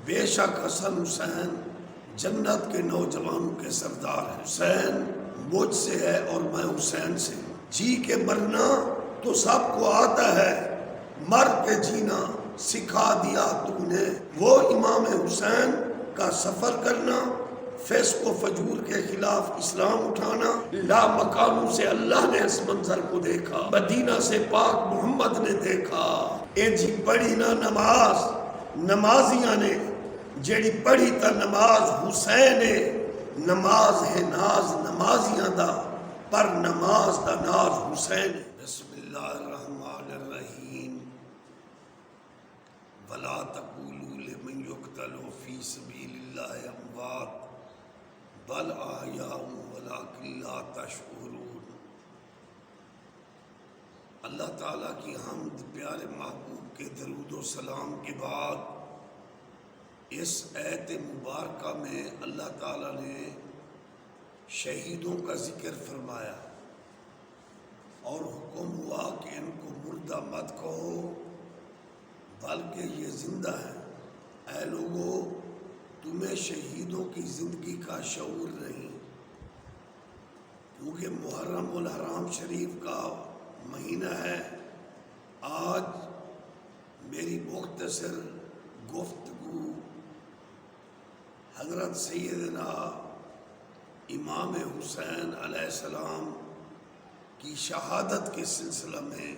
بے شک حسن حسین جنت کے نوجوانوں کے سردار ہیں۔ حسین مجھ سے ہے اور میں حسین سے ہوں۔ جی کے مرنا تو سب کو آتا ہے، مر کے جینا سکھا دیا تو نے۔ وہ امام حسین کا سفر کرنا، فسق و فجور کے خلاف اسلام اٹھانا۔ لا مکانوں سے اللہ نے اس منظر کو دیکھا، مدینہ سے پاک محمد نے دیکھا۔ اے جی پڑھی نہ نماز نمازیاں نے، جیڑی پڑھی تا نماز حسین ہے۔ نماز ہے ناز نمازیاں دا، پر نماز دا ناز حسین ہے۔ بسم اللہ الرحمن الرحیم۔ ولا تقولوا لمن يقتل في سبيل الله اموات بل احیاء ولکن لا تشعرون۔ اللہ تعالیٰ کی حمد، پیارے محبوب کے درود و سلام کے بعد اس آیت مبارکہ میں اللہ تعالیٰ نے شہیدوں کا ذکر فرمایا اور حکم ہوا کہ ان کو مردہ مت کہو بلکہ یہ زندہ ہیں۔ اے لوگو، تمہیں شہیدوں کی زندگی کا شعور نہیں، کیونکہ محرم الحرام شریف کا مہینہ ہے۔ آج میری مختصر گفتگو حضرت سیدنا امام حسین علیہ السلام کی شہادت کے سلسلہ میں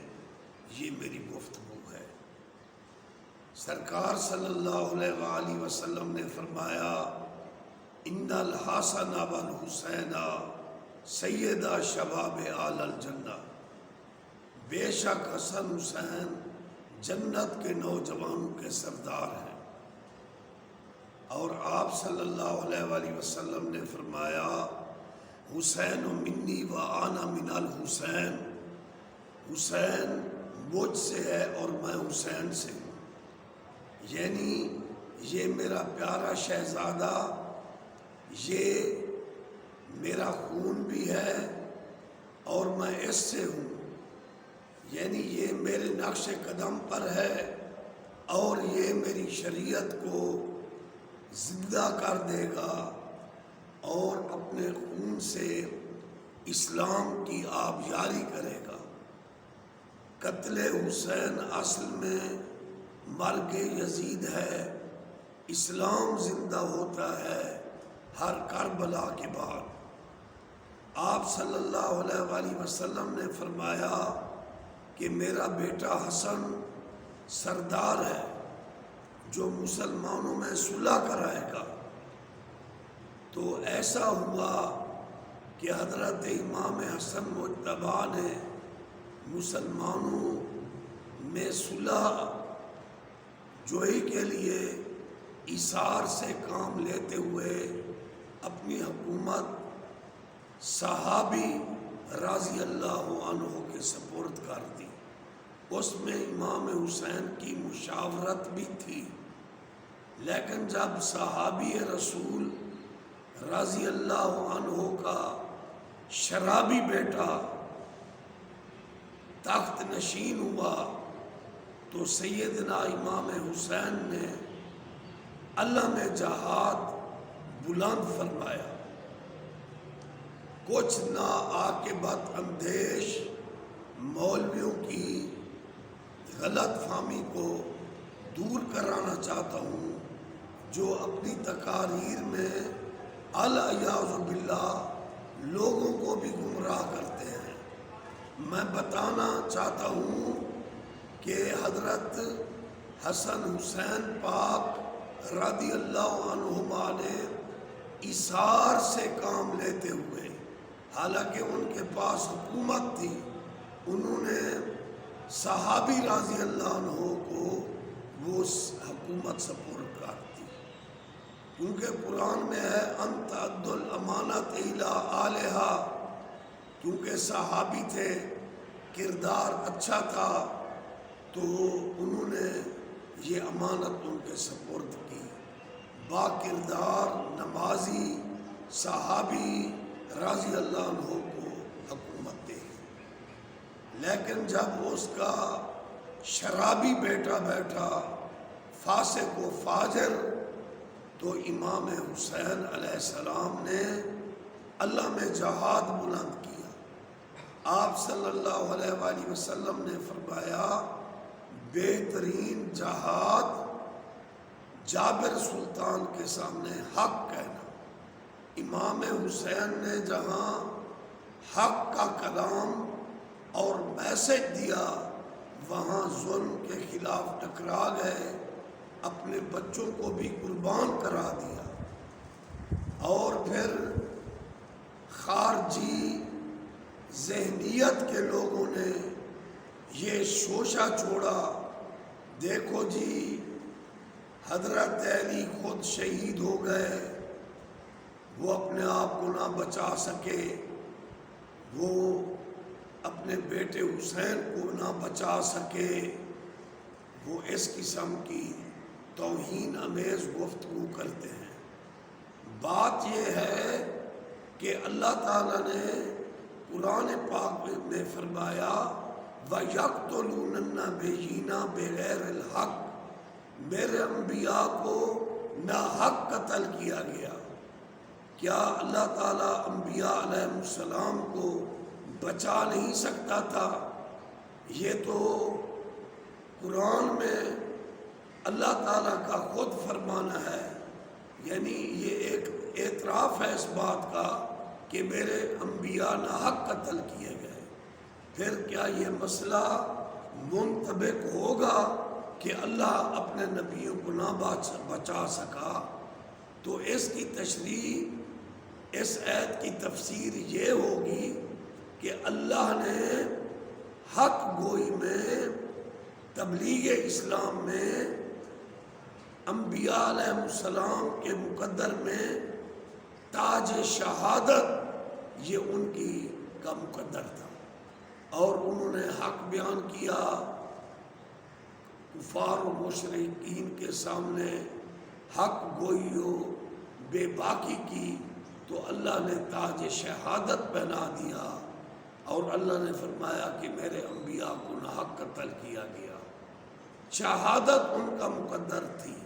یہ میری گفتگو ہے۔ سرکار صلی اللہ علیہ وآلہ وسلم نے فرمایا، ان الحسن والحسین سیدہ شباب اعلی الجنہ۔ بے شک حسن حسین جنت کے نوجوانوں کے سردار ہیں۔ اور آپ صلی اللہ علیہ وآلہ وسلم نے فرمایا، حسین منی و انا من الحسین۔ حسین مجھ سے ہے اور میں حسین سے ہوں، یعنی یہ میرا پیارا شہزادہ، یہ میرا خون بھی ہے اور میں اس سے ہوں، یعنی یہ میرے نقش قدم پر ہے اور یہ میری شریعت کو زندہ کر دے گا اور اپنے خون سے اسلام کی آبیاری کرے گا۔ قتل حسین اصل میں مرگ یزید ہے، اسلام زندہ ہوتا ہے ہر کربلا کے بعد۔ آپ صلی اللہ علیہ وآلہ وسلم نے فرمایا کہ میرا بیٹا حسن سردار ہے جو مسلمانوں میں صلح کرائے گا۔ تو ایسا ہوا کہ حضرت امام حسن مجتبیٰ نے مسلمانوں میں صلح جوئی کے لیے ایثار سے کام لیتے ہوئے اپنی حکومت صحابی رضی اللہ عنہ کے سپرد کر دی۔ اس میں امام حسین کی مشاورت بھی تھی، لیکن جب صحابی رسول رضی اللہ عنہ کا شرابی بیٹا تخت نشین ہوا تو سیدنا امام حسین نے علم جہاد بلند فرمایا۔ کچھ ناعاقبت اندیش مولویوں کی غلط فہمی کو دور کرانا چاہتا ہوں، جو اپنی تقاریر میں العیاذ باللہ لوگوں کو بھی گمراہ کرتے ہیں۔ میں بتانا چاہتا ہوں کہ حضرت حسن حسین پاک رضی اللہ عنہما نے ایثار سے کام لیتے ہوئے، حالانکہ ان کے پاس حکومت تھی، انہوں نے صحابی رضی اللہ عنہ کو وہ حکومت سپرد کر دی، کیونکہ قرآن میں ہے انت ادوا الامانۃ الی اہلھا۔ کیونکہ صحابی تھے، کردار اچھا تھا، تو انہوں نے یہ امانت ان کے سپرد کی۔ با کردار نمازی صحابی رضی اللہ عنہ کو حکومت دے، لیکن جب اس کا شرابی بیٹا بیٹھا، فاسق و فاجر تو امام حسین علیہ السلام نے اللہ میں جہاد بلند کیا۔ آپ صلی اللہ علیہ وآلہ وسلم نے فرمایا بہترین جہاد جابر سلطان کے سامنے حق کہنا۔ امام حسین نے جہاں حق کا کلام اور میسج دیا وہاں ظلم کے خلاف ٹکرا گئے، اپنے بچوں کو بھی قربان کرا دیا، اور پھر خارجی ذہنیت کے لوگوں نے یہ شوشہ چھوڑا، دیکھو جی حضرت علی خود شہید ہو گئے، وہ اپنے آپ کو نہ بچا سکے، وہ اپنے بیٹے حسین کو نہ بچا سکے، وہ اس قسم کی توہین آمیز گفتگو کرتے ہیں۔ بات یہ ہے کہ اللہ تعالیٰ نے قرآن پاک میں فرمایا وَيَقْتُلُونَ النَّبِيِّينَ بِغَيْرِ الْحَقِّ، میرے انبیاء کو ناحق قتل کیا گیا۔ کیا اللہ تعالیٰ انبیاء علیہ السلام کو بچا نہیں سکتا تھا؟ یہ تو قرآن میں اللہ تعالیٰ کا خود فرمانا ہے، یعنی یہ ایک اعتراف ہے اس بات کا کہ میرے انبیاء ناحق قتل کیے گئے۔ پھر کیا یہ مسئلہ منطبق ہوگا کہ اللہ اپنے نبیوں کو نہ بچا سکا؟ تو اس کی تشریح، اس آیت کی تفسیر یہ ہوگی کہ اللہ نے حق گوئی میں، تبلیغ اسلام میں، انبیاء علیہ السلام کے مقدر میں تاج شہادت یہ ان کی کا مقدر تھا، اور انہوں نے حق بیان کیا، کفار و مشرکین کے سامنے حق گوئی و بے باکی کی، تو اللہ نے تاج شہادت پہنا دیا، اور اللہ نے فرمایا کہ میرے انبیاء کو ناحق قتل کیا گیا۔ شہادت ان کا مقدر تھی۔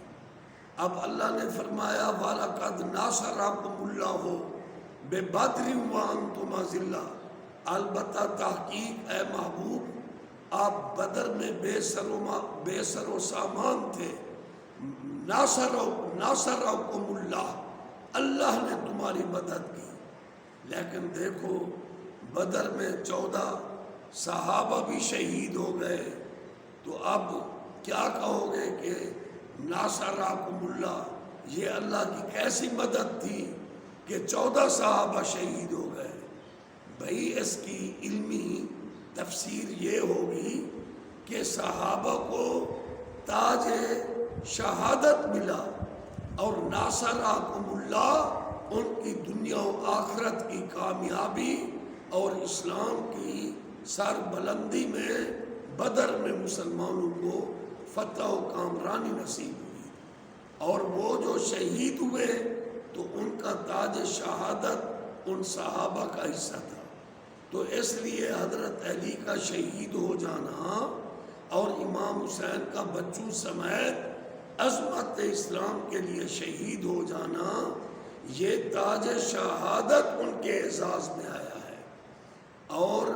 اب اللہ نے فرمایا وَلَقَدْ نَاصَرَكُمُ اللَّهُ بِبَدْرٍ وَأَنْتُمْ أَذِلَّةٌ، البتہ تحقیق اے محبوب آپ بدر میں بے سر و سامان تھے۔ ناصرکم اللہ، اللہ نے تمہاری مدد کی۔ لیکن دیکھو بدر میں 14 صحابہ بھی شہید ہو گئے، تو اب کیا کہو گے کہ ناصرکم اللہ، یہ اللہ کی کیسی مدد تھی کہ 14 صحابہ شہید ہو گئے؟ بھئی اس کی علمی تفسیر یہ ہوگی کہ صحابہ کو تاج شہادت ملا، اور ناصرکم اللہ ان کی دنیا و آخرت کی کامیابی اور اسلام کی سر بلندی میں بدر میں مسلمانوں کو فتح و کامرانی نصیب ہوئی، اور وہ جو شہید ہوئے تو ان کا تاج شہادت ان صحابہ کا حصہ تھا۔ تو اس لیے حضرت علی کا شہید ہو جانا اور امام حسین کا بچوں سمیت عظمت اسلام کے لیے شہید ہو جانا، یہ تاج شہادت ان کے اعزاز میں آیا ہے۔ اور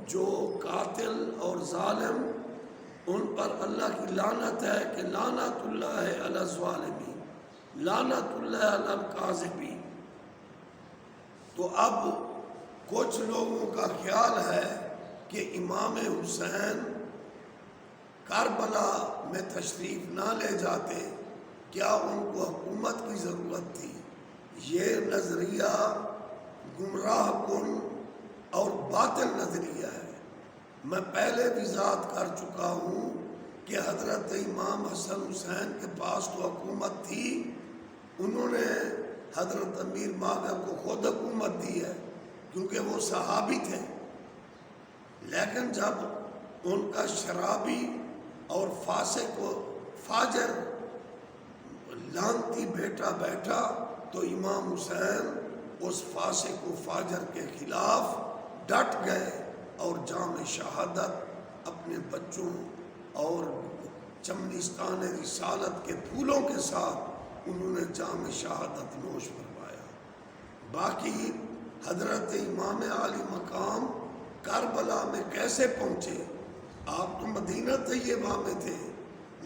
جو قاتل اور ظالم، ان پر اللہ کی لعنت ہے کہ لعنت اللہ علی الظالمین، لعنت اللہ علی الکاذبین۔ تو اب کچھ لوگوں کا خیال ہے کہ امام حسین کربلا میں تشریف نہ لے جاتے، کیا ان کو حکومت کی ضرورت تھی؟ یہ نظریہ گمراہ کن اور باطل نظریہ ہے۔ میں پہلے بھی ذات کر چکا ہوں کہ حضرت امام حسن حسین کے پاس تو حکومت تھی، انہوں نے حضرت امیر معاویہ کو خود حکومت دی ہے کیونکہ وہ صحابی تھے، لیکن جب ان کا شرابی اور فاسق و فاجر لعنتی بیٹا بیٹھا تو امام حسین اس فاسق و فاجر کے خلاف ڈٹ گئے اور جام شہادت اپنے بچوں اور چمنستان رسالت کے پھولوں کے ساتھ انہوں نے جام شہادت نوش فرمایا۔ باقی حضرت امام عالی مقام کربلا میں کیسے پہنچے؟ آپ تو مدینہ طیبہ میں تھے،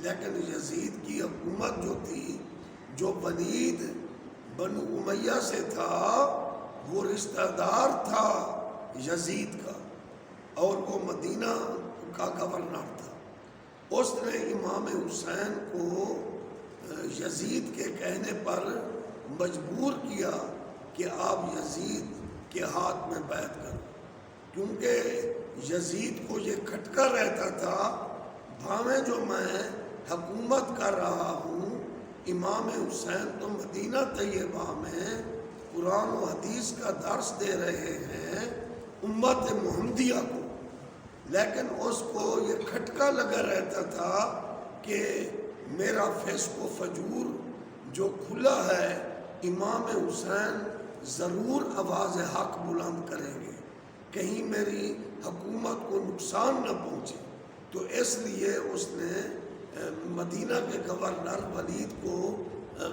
لیکن یزید کی حکومت جو تھی، جو ولید بنو امیہ سے تھا، وہ رشتہ دار تھا یزید کا، اور وہ مدینہ کا گورنر تھا۔ اس نے امام حسین کو یزید کے کہنے پر مجبور کیا کہ آپ یزید کے ہاتھ میں بیعت کرو، کیونکہ یزید کو یہ کھٹکا رہتا تھا، بھاویں جو میں حکومت کر رہا ہوں، امام حسین تو مدینہ طیبہ میں قرآن و حدیث کا درس دے رہے ہیں امت محمدیہ کو، لیکن اس کو یہ کھٹکا لگا رہتا تھا کہ میرا فسق و فجور جو کھلا ہے، امام حسین ضرور آواز حق بلند کریں گے، کہیں میری حکومت کو نقصان نہ پہنچے۔ تو اس لیے اس نے مدینہ کے گورنر ولید کو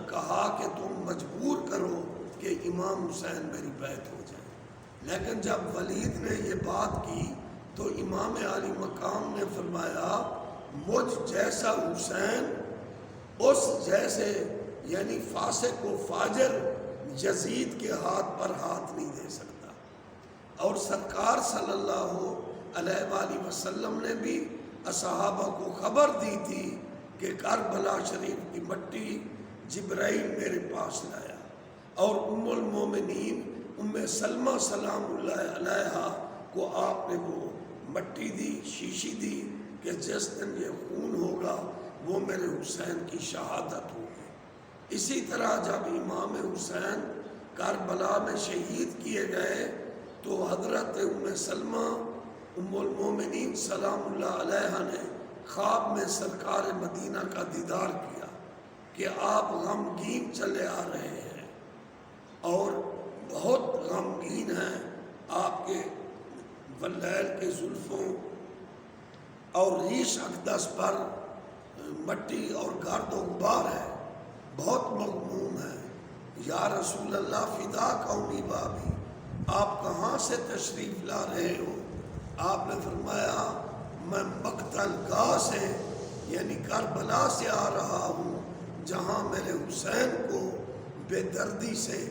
کہا کہ تم مجبور کرو کہ امام حسین میری بیعت ہو جائے۔ لیکن جب ولید نے یہ بات کی تو امام عالی مقام نے فرمایا، مجھ جیسا حسین اس جیسے یعنی فاسق و فاجر یزید کے ہاتھ پر ہاتھ نہیں دے سکتا۔ اور سرکار صلی اللہ علیہ وآلہ وسلم نے بھی صحابہ کو خبر دی تھی کہ کربلا شریف کی مٹی جبرائیل میرے پاس لایا، اور ام المومنین ام سلمہ سلام اللہ علیہا کو آپ نے وہ مٹی دی، شیشی دی کہ جس دن یہ خون ہوگا وہ میرے حسین کی شہادت ہوگی۔ اسی طرح جب امام حسین کربلا میں شہید کیے گئے تو حضرت ام سلمہ ام المومنین سلام اللہ علیہ نے خواب میں سرکار مدینہ کا دیدار کیا کہ آپ غمگین چلے آ رہے ہیں اور بہت غمگین ہیں، آپ کے ولیل کے زلفوں اور ریش اقدس پر مٹی اور گرد و غبار ہے، بہت مغموم ہے۔ یا رسول اللہ فدا قومی بابی، آپ کہاں سے تشریف لا رہے ہو؟ آپ نے فرمایا میں مقتل گاہ سے یعنی کربلا سے آ رہا ہوں، جہاں میرے حسین کو بے دردی سے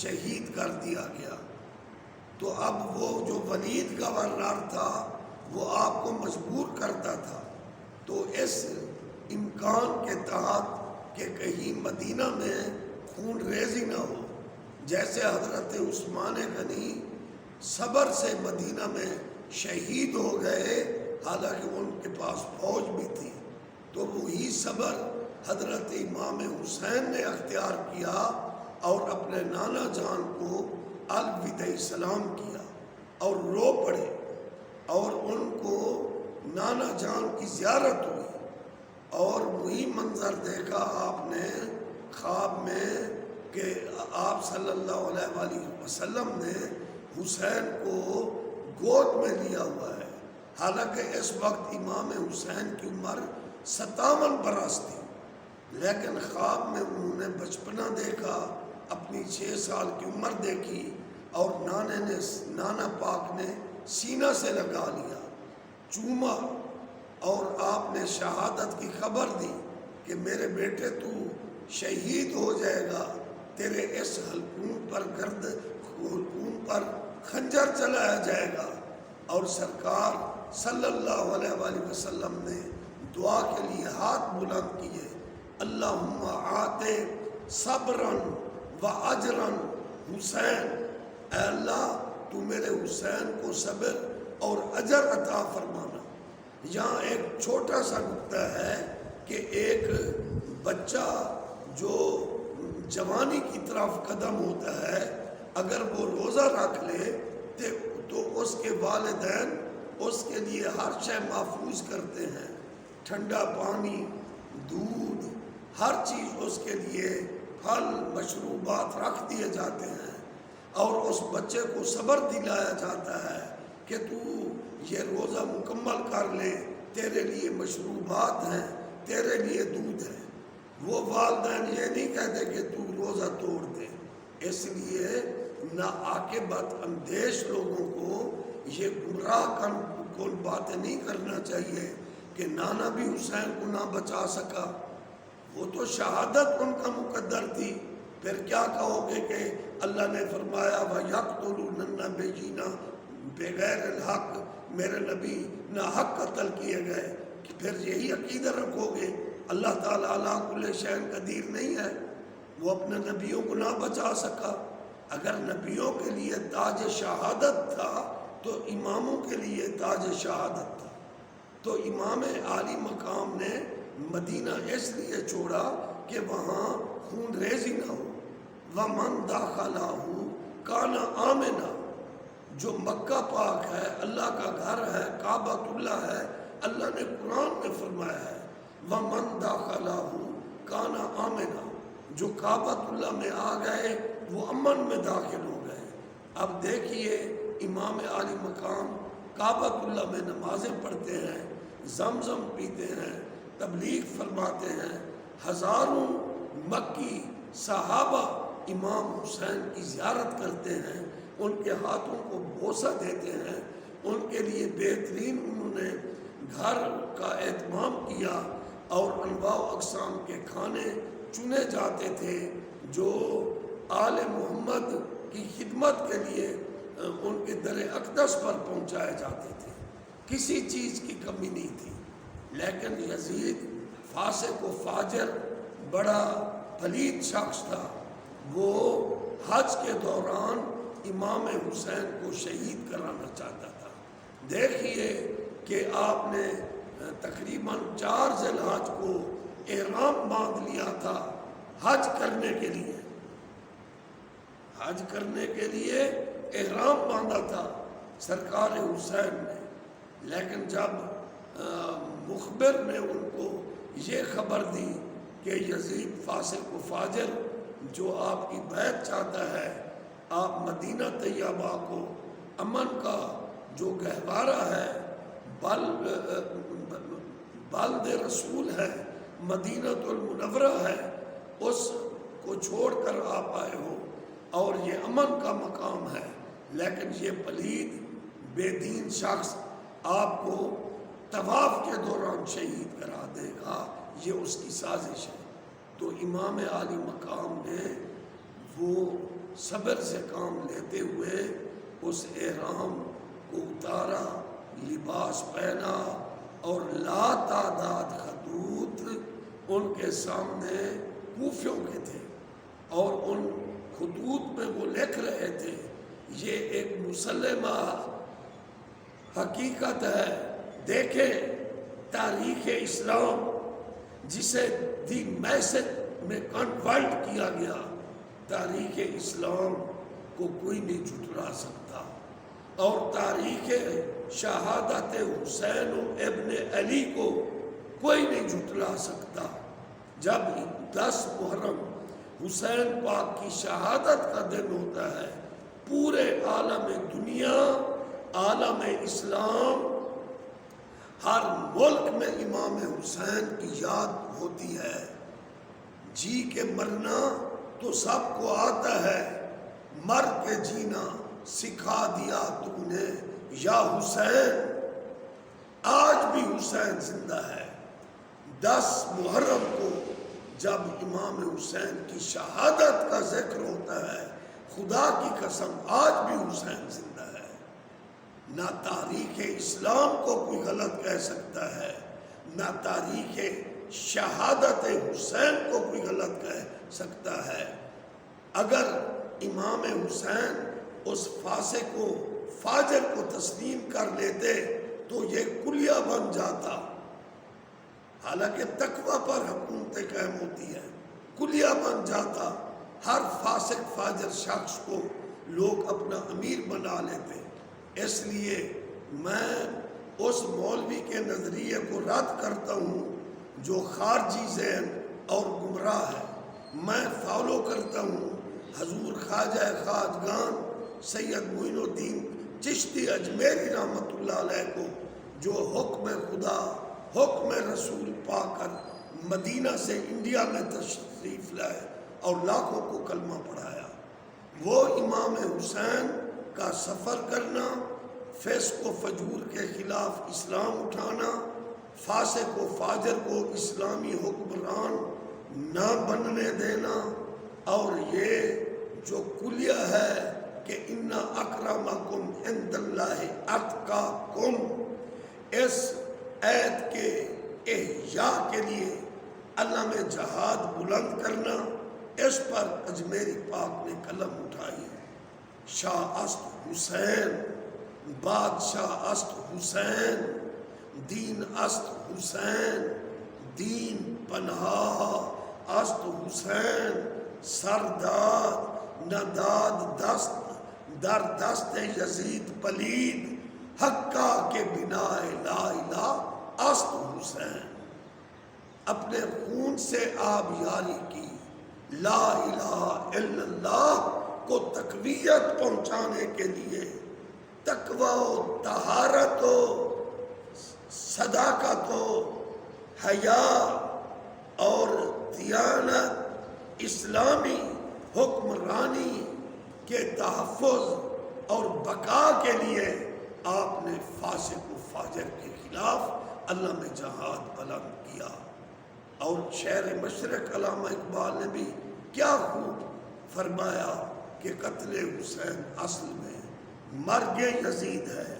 شہید کر دیا گیا۔ تو اب وہ جو ولید گورنر تھا وہ آپ کو مجبور کرتا تھا، تو اس امکان کے تحت کہ کہیں مدینہ میں خون ریزی نہ ہو، جیسے حضرت عثمان غنی صبر سے مدینہ میں شہید ہو گئے، حالانکہ ان کے پاس فوج بھی تھی، تو وہی صبر حضرت امام حسین نے اختیار کیا اور اپنے نانا جان کو الوداع سلام کیا اور رو پڑے، اور ان کو نانا جان کی زیارت ہوئی، اور وہی منظر دیکھا آپ نے خواب میں کہ آپ صلی اللہ علیہ وآلہ وسلم نے حسین کو گود میں لیا ہوا ہے، حالانکہ اس وقت امام حسین کی عمر 57 برس تھی، لیکن خواب میں انہوں نے بچپنا دیکھا، اپنی 6 سال کی عمر دیکھی، اور نانا پاک نے سینہ سے لگا لیا، چوما، اور آپ نے شہادت کی خبر دی کہ میرے بیٹے تو شہید ہو جائے گا، تیرے اس حلقوم پر خنجر چلایا جائے گا۔ اور سرکار صلی اللہ علیہ وآلہ وسلم نے دعا کے لیے ہاتھ بلند کیے، اللہم آتے صبرن و اجرن حسین، اے اللہ تو میرے حسین کو صبر اور اجر عطا فرمانا۔ یہاں ایک چھوٹا سا نکتہ ہے کہ ایک بچہ جو جوانی کی طرف قدم ہوتا ہے، اگر وہ روزہ رکھ لے تو اس کے والدین اس کے لیے ہر شے محفوظ کرتے ہیں، ٹھنڈا پانی، دودھ، ہر چیز اس کے لیے، پھل، مشروبات رکھ دیے جاتے ہیں، اور اس بچے کو صبر دلایا جاتا ہے کہ تو یہ روزہ مکمل کر لے، تیرے لیے مشروبات ہیں، تیرے لیے دودھ ہے۔ وہ والدین یہ نہیں کہتے کہ تو روزہ توڑ دے، اس لیے نہ عاقبت اندیش لوگوں کو یہ گمراہ کن باتیں نہیں کرنا چاہیے کہ نانا بھی حسین کو نہ بچا سکا، وہ تو شہادت ان کا مقدر تھی، پھر کیا کہو گے کہ اللہ نے فرمایا وَيَقْتُلُونَ النَّبِيِّينَ بغیر الحق، میرے نبی نہ حق قتل کیے گئے، کہ پھر یہی عقیدہ رکھو گے اللہ تعالیٰ علی کل شیء قدیر نہیں ہے، وہ اپنے نبیوں کو نہ بچا سکا؟ اگر نبیوں کے لیے تاج شہادت تھا تو اماموں کے لیے تاج شہادت تھا، تو امام عالی مقام نے مدینہ اس لیے چھوڑا کہ وہاں خون ریزی نہ ہو، وَمَن دَخَلَهُ كَانَ آمِنًا، جو مکہ پاک ہے، اللہ کا گھر ہے، کعبۃ اللہ ہے، اللہ نے قرآن میں فرمایا ہے وَمَن دَخَلَهُ كَانَ آمِنًا، جو کعبۃ اللہ میں آ گئے وہ امن میں داخل ہو گئے۔ اب دیکھیے امام عالی مقام کعبۃ اللہ میں نمازیں پڑھتے ہیں، زمزم پیتے ہیں، تبلیغ فرماتے ہیں، ہزاروں مکی صحابہ امام حسین کی زیارت کرتے ہیں، ان کے ہاتھوں کو بوسہ دیتے ہیں، ان کے لیے بہترین انہوں نے گھر کا اہتمام کیا اور انواع و اقسام کے کھانے چنے جاتے تھے جو آل محمد کی خدمت کے لیے ان کے در اقدس پر پہنچائے جاتے تھے، کسی چیز کی کمی نہیں تھی۔ لیکن یزید فاسق و فاجر بڑا پلید شخص تھا، وہ حج کے دوران امام حسین کو شہید کرانا چاہتا تھا۔ دیکھیے کہ آپ نے تقریباً 4 ذی الحج کو احرام باندھ لیا تھا حج کرنے کے لیے، حج کرنے کے لیے احرام باندھا تھا سرکار حسین نے، لیکن جب مخبر نے ان کو یہ خبر دی کہ یزید فاسق و فاجر جو آپ کی بیعت چاہتا ہے، آپ مدینہ طیبہ کو امن کا جو گہوارہ ہے، بلد رسول ہے، مدینہ المنورہ ہے، اس کو چھوڑ کر آپ آئے ہو اور یہ امن کا مقام ہے، لیکن یہ پلید بے دین شخص آپ کو طواف کے دوران شہید کرا دے گا، یہ اس کی سازش ہے۔ تو امام عالی مقام نے وہ صبر سے کام لیتے ہوئے اس احرام کو اتارا، لباس پہنا اور لا تعداد خطوط ان کے سامنے کوفیوں کے تھے، اور ان خطوط میں وہ لکھ رہے تھے، یہ ایک مسلمہ حقیقت ہے، دیکھیں تاریخ اسلام جسے دی میسج میں کنورٹ کیا گیا، تاریخ اسلام کو کوئی نہیں جھٹلا سکتا، اور تاریخ شہادت حسین ابن علی کو کوئی نہیں جھٹلا سکتا۔ جب 10 محرم حسین پاک کی شہادت کا دن ہوتا ہے، پورے عالم دنیا، عالم اسلام، ہر ملک میں امام حسین کی یاد ہوتی ہے۔ جی کے مرنا تو سب کو آتا ہے، مر کے جینا سکھا دیا تو نے یا حسین۔ آج بھی حسین زندہ ہے۔ 10 محرم کو جب امام حسین کی شہادت کا ذکر ہوتا ہے، خدا کی قسم آج بھی حسین زندہ ہے۔ نہ تاریخ اسلام کو کوئی غلط کہہ سکتا ہے، نہ تاریخ شہادت حسین کو کوئی غلط کہہ سکتا ہے۔ اگر امام حسین اس فاسق کو فاجر کو تسلیم کر لیتے تو یہ کلیہ بن جاتا، حالانکہ تقوی پر حکومت قائم ہوتی ہے، کلیہ بن جاتا، ہر فاسق فاجر شخص کو لوگ اپنا امیر بنا لیتے۔ اس لیے میں اس مولوی کے نظریے کو رد کرتا ہوں جو خارجی ذہن اور گمراہ ہے۔ میں فالو کرتا ہوں حضور خواجہ خواجگان سید معین الدین چشتی اجمیری رحمۃ اللہ علیہ کو، جو حکم خدا حکم رسول پا کر مدینہ سے انڈیا میں تشریف لائے اور لاکھوں کو کلمہ پڑھایا۔ وہ امام حسین کا سفر کرنا، فسق و فجور کے خلاف اسلام اٹھانا، فاسق و فاجر کو اسلامی حکمران نہ بننے دینا، اور یہ جو کلیہ ہے کہ ان اکرمکم عند اللہ اتقاکم، اس عید کے احیاء کے لیے اللہ میں جہاد بلند کرنا، اس پر اجمیری پاک نے قلم اٹھائی۔ شاہ است حسین، بادشاہ است حسین، دین است حسین، دین پناہ است حسین، سرداد نداد دست در دست یزید پلید، حقا کے بنا لا الہ است حسین۔ اپنے خون سے آبیاری کی لا الہ الا اللہ کو تقویت پہنچانے کے لیے تقوی و طہارت و صداقت و حیا اور دیانت اسلامی حکمرانی کے تحفظ اور بقا کے لیے آپ نے فاسق و فاجر کے خلاف اللہ میں جہاد بلند کیا۔ اور شہر مشرق علامہ اقبال نے بھی کیا خوب فرمایا کہ قتل حسین اصل میں مرگ یزید ہے،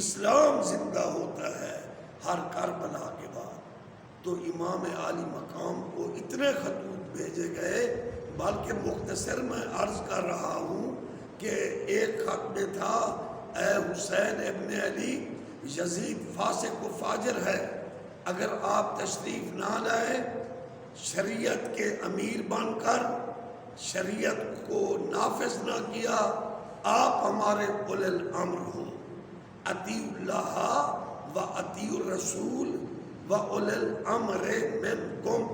اسلام زندہ ہوتا ہے ہر کربلا کے بعد۔ تو امام عالی مقام کو اتنے خطوط بھیجے گئے، بلکہ مختصر میں عرض کر رہا ہوں کہ ایک خط میں تھا، اے حسین ابن علی، یزید فاسق و فاجر ہے، اگر آپ تشریف نہ لائیں، شریعت کے امیر بن کر شریعت کو نافذ نہ کیا، آپ ہمارے اولی الامر ہو، اطیعوا اللہ و اطیعوا الرسول و اولی الامر منکم،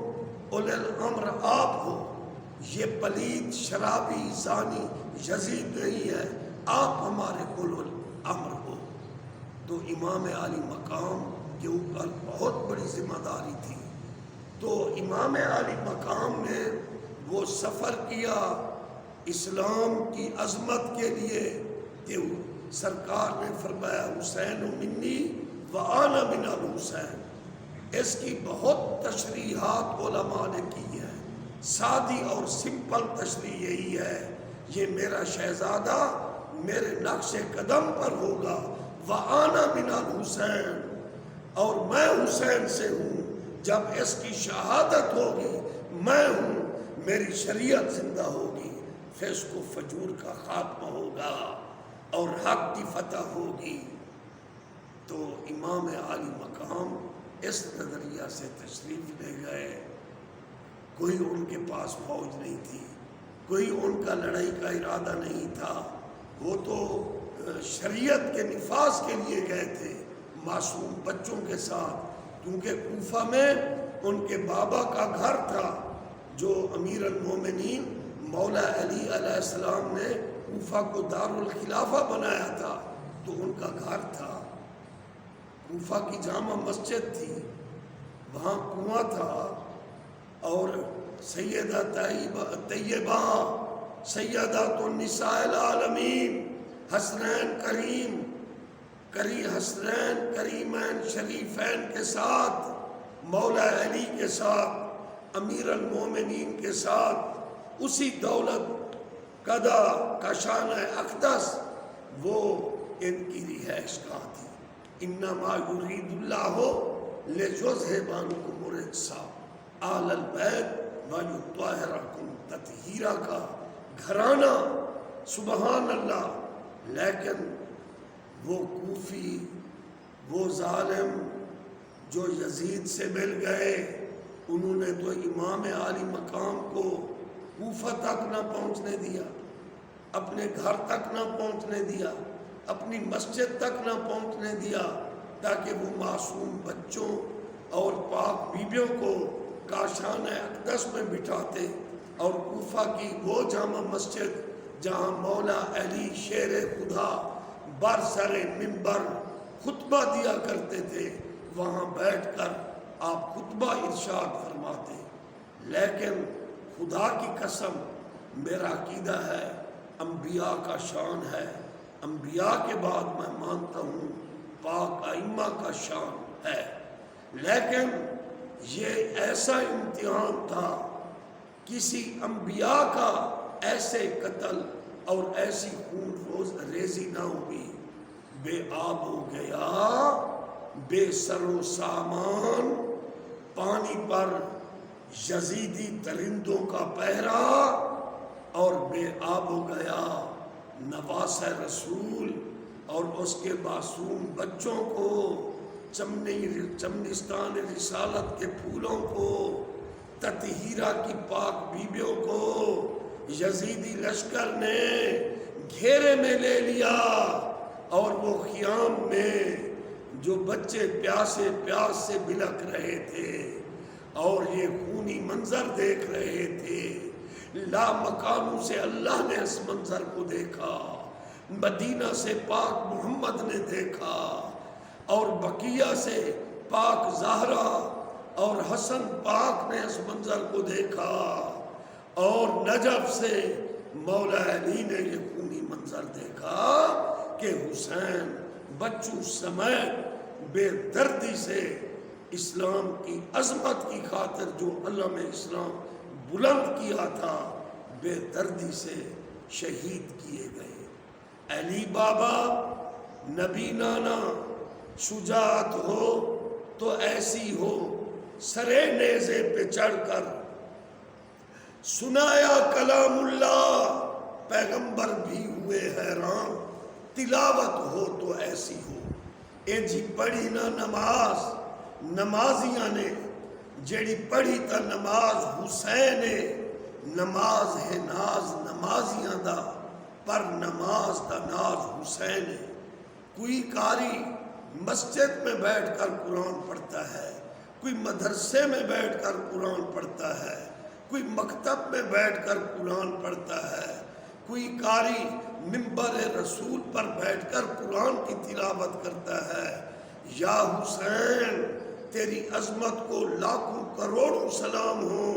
اولی الامر آپ ہو، یہ پلید شرابی زانی یزید نہیں ہے، آپ ہمارے اولی الامر ہو۔ تو امام عالی مقام کے اوپر بہت بڑی ذمہ داری تھی۔ تو امام عالی مقام نے وہ سفر کیا اسلام کی عظمت کے لیے کہ سرکار نے فرمایا حسین منی و انا من الحسین۔ اس کی بہت تشریحات علماء نے کی ہے، سادی اور سمپل تشریح یہی ہے، یہ میرا شہزادہ میرے نقش قدم پر ہوگا، و انا من الحسین، اور میں حسین سے ہوں، جب اس کی شہادت ہوگی میں ہوں، میری شریعت زندہ ہوگی، فسق و فجور کا خاتمہ ہوگا اور حق کی فتح ہوگی۔ تو امام عالی مقام اس نظریہ سے تشریف لے گئے۔ کوئی ان کے پاس فوج نہیں تھی، کوئی ان کا لڑائی کا ارادہ نہیں تھا، وہ تو شریعت کے نفاذ کے لیے گئے تھے معصوم بچوں کے ساتھ، کیونکہ کوفہ میں ان کے بابا کا گھر تھا جو امیر المومنین مولا علی علیہ السلام نے کوفہ کو دار الخلافہ بنایا تھا، تو ان کا گھر تھا۔ کوفہ کی جامع مسجد تھی، وہاں کنواں تھا، اور سیدہ طیبہ سیدات النساء العالمین، حسنین حسنین کریمین شریفین کے ساتھ، مولا علی کے ساتھ، امیر المومنین کے ساتھ، اسی دولت قدا کشان اقدس وہ ان کی رہائش گاہ تھی۔ انما یرید اللہ لیذہب عنکم الرجس اہل البیت ویطہرکم تطہیرا کا گھرانہ، سبحان اللہ۔ لیکن وہ کوفی، وہ ظالم جو یزید سے مل گئے، انہوں نے تو امام عالی مقام کو کوفہ تک نہ پہنچنے دیا، اپنے گھر تک نہ پہنچنے دیا، اپنی مسجد تک نہ پہنچنے دیا، تاکہ وہ معصوم بچوں اور پاک بیبیوں کو کاشان اقدس میں بٹھاتے، اور کوفہ کی وہ جامع مسجد جہاں مولا علی شیر خدا برسر منبر خطبہ دیا کرتے تھے، وہاں بیٹھ کر آپ خطبہ ارشاد فرماتے، لیکن خدا کی قسم میرا عقیدہ ہے انبیاء کا شان ہے، انبیاء کے بعد میں مانتا ہوں پاک ائمہ کا شان ہے، لیکن یہ ایسا امتحان تھا، کسی انبیاء کا ایسے قتل اور ایسی خون ریزی نہ ہوئی، بے آب ہو گیا، بے سر و سامان، پانی پر یزیدی درندوں کا پہرا، اور بے آب ہو گیا نواسہ رسول اور اس کے معصوم بچوں کو، چمنستان رسالت کے پھولوں کو، تطہیرہ کی پاک بیبیوں کو یزیدی لشکر نے گھیرے میں لے لیا، اور وہ خیام میں جو بچے پیاس سے بلک رہے تھے اور یہ خونی منظر دیکھ رہے تھے، لا مکانوں سے اللہ نے اس منظر کو دیکھا، مدینہ سے پاک محمد نے دیکھا، اور بقیہ سے پاک زہرا اور حسن پاک نے اس منظر کو دیکھا، اور نجف سے مولا علی نے یہ خونی منظر دیکھا کہ حسین بچوں سمیت بے دردی سے اسلام کی عظمت کی خاطر جو علم اسلام بلند کیا تھا، بے دردی سے شہید کیے گئے۔ علی بابا نبی نانا، شجاعت ہو تو ایسی ہو، سرے نیزے پہ چڑھ کر سنایا کلام اللہ، پیغمبر بھی ہوئے حیران، تلاوت ہو تو ایسی ہو۔ اے جی پڑھی نہ نماز نمازیاں نے، جیڑی پڑھی تا نماز حسین، نماز ہے ناز نمازیاں دا، پر نماز دا ناز حسین ہے۔ کوئی قاری مسجد میں بیٹھ کر قرآن پڑھتا ہے، کوئی مدرسے میں بیٹھ کر قرآن پڑھتا ہے، کوئی مکتب میں بیٹھ کر قرآن پڑھتا ہے، کوئی قاری منبر رسول پر بیٹھ کر قرآن کی تلاوت کرتا ہے۔ یا حسین تیری عظمت کو لاکھوں کروڑوں سلام ہو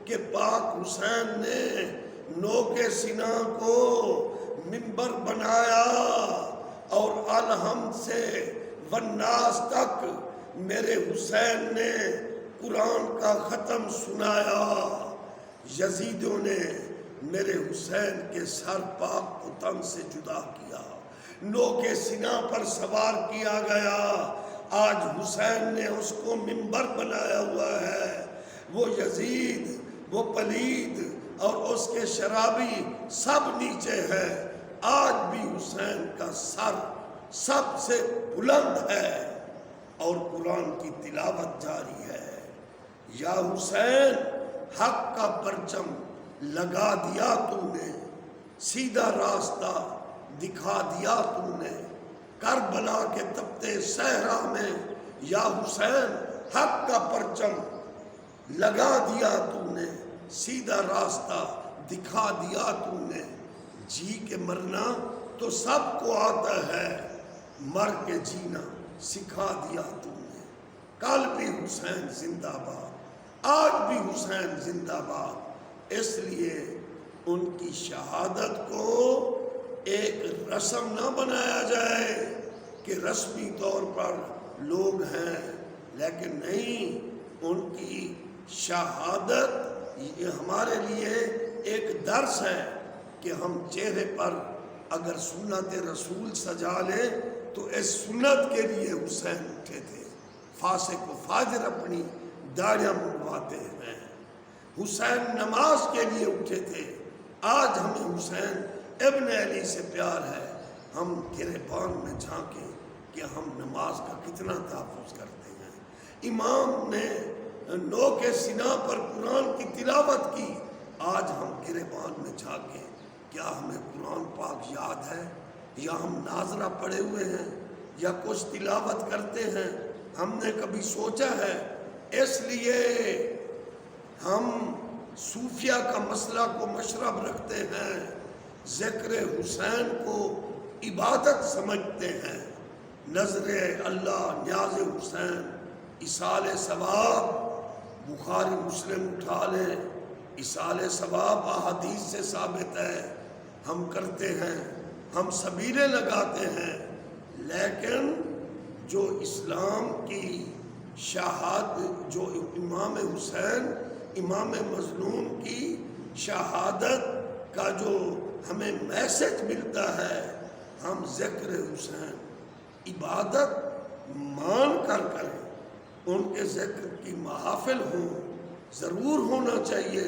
کہ پاک حسین نے نوک سینہ کو منبر بنایا، اور الحمد سے والناس تک میرے حسین نے قرآن کا ختم سنایا۔ یزیدوں نے میرے حسین کے سر پاک کو تن سے جدا کیا، نوک سینہ پر سوار کیا گیا، آج حسین نے اس کو منبر بنایا ہوا ہے۔ وہ یزید، وہ پلید اور اس کے شرابی سب نیچے ہے، آج بھی حسین کا سر سب سے بلند ہے اور قرآن کی تلاوت جاری ہے۔ یا حسین حق کا پرچم لگا دیا تو نے، سیدھا راستہ دکھا دیا تو نے، کربلا کے تپتے صحرا میں یا حسین حق کا پرچم لگا دیا تو نے، سیدھا راستہ دکھا دیا تو نے۔ جی کے مرنا تو سب کو آتا ہے، مر کے جینا سکھا دیا تو نے۔ کل بھی حسین زندہ باد، آج بھی حسین زندہ باد۔ اس لیے ان کی شہادت کو ایک رسم نہ بنایا جائے کہ رسمی طور پر لوگ ہیں، لیکن نہیں، ان کی شہادت یہ ہمارے لیے ایک درس ہے کہ ہم چہرے پر اگر سنت رسول سجا لیں تو اس سنت کے لیے حسین اٹھے تھے۔ فاسق و فاجر اپنی داڑیاں منڈواتے ہیں، حسین نماز کے لیے اٹھے تھے۔ آج ہمیں حسین ابن علی سے پیار ہے، ہم گریبان میں جھانکیں کہ ہم نماز کا کتنا تحفظ کرتے ہیں۔ امام نے نوک سینہ پر قرآن کی تلاوت کی، آج ہم گریبان میں جھانکیں کیا ہمیں قرآن پاک یاد ہے، یا ہم ناظرہ پڑے ہوئے ہیں، یا کچھ تلاوت کرتے ہیں، ہم نے کبھی سوچا ہے؟ اس لیے ہم صوفیہ کا مسئلہ کو مشرب رکھتے ہیں، ذکر حسین کو عبادت سمجھتے ہیں، نظر اللہ نیاز حسین اصال ثواب بخاری مسلم اٹھا لے، اصال ثواب احادیث سے ثابت ہے، ہم کرتے ہیں، ہم سبیلیں لگاتے ہیں، لیکن جو اسلام کی شہادت، جو امام حسین امام مظلوم کی شہادت کا جو ہمیں میسج ملتا ہے، ہم ذکر حسین عبادت مان کر کریں، ان کے ذکر کی محافل ہوں، ضرور ہونا چاہیے۔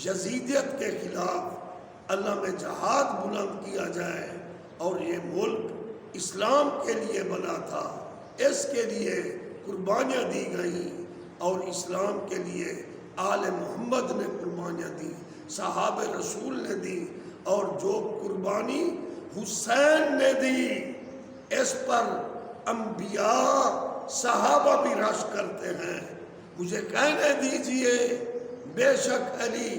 یزیدیت کے خلاف اللہ میں جہاد بلند کیا جائے، اور یہ ملک اسلام کے لیے بنا تھا، اس کے لیے قربانیاں دی گئیں، اور اسلام کے لیے آل محمد نے قربانیاں دی، صحابہ رسول نے دی، اور جو قربانی حسین نے دی اس پر انبیاء صحابہ بھی رش کرتے ہیں۔ مجھے کہنے دیجئے، بے شک علی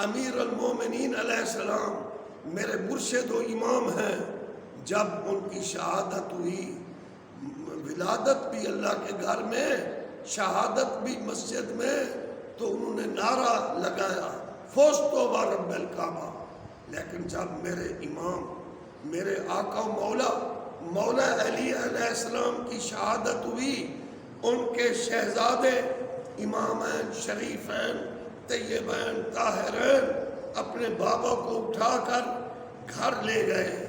امیر المومنین علیہ السلام میرے مرشد و امام ہیں، جب ان کی شہادت ہوئی، ولادت بھی اللہ کے گھر میں، شہادت بھی مسجد میں، تو انہوں نے نعرہ لگایا فزت برب الکعبہ، لیکن جب میرے امام، میرے آقا و مولا علی علیہ السلام کی شہادت ہوئی، ان کے شہزادے امامین شریفین طیبین طاہرین اپنے بابا کو اٹھا کر گھر لے گئے،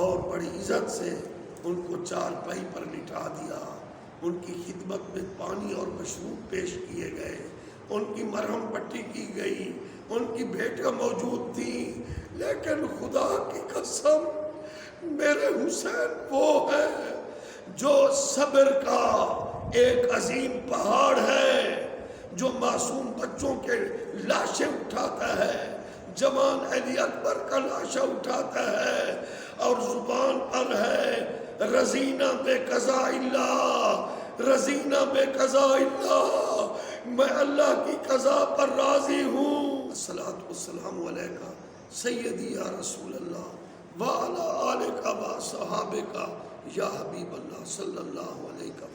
اور بڑی عزت سے ان کو چارپائی پر لٹا دیا، ان کی خدمت میں پانی اور مشروب پیش کیے گئے، ان کی مرہم پٹی کی گئی، ان کی بیٹیاں موجود تھیں، لیکن خدا کی قسم میرے حسین وہ ہے جو صبر کا ایک عظیم پہاڑ ہے، جو معصوم بچوں کے لاشیں اٹھاتا ہے، جوان علی اکبر کا لاشا اٹھاتا ہے، اور زبان پر ہے رضینہ بے قضاء اللہ، رضینہ بے قضاء اللہ، میں اللہ کی قضا پر راضی ہوں۔ الصلاۃ والسلام علیکہ سیدی یا رسول اللہ وعلی آلکہ و صحابکہ یا حبیب اللہ صلی اللہ علیہ وسلم۔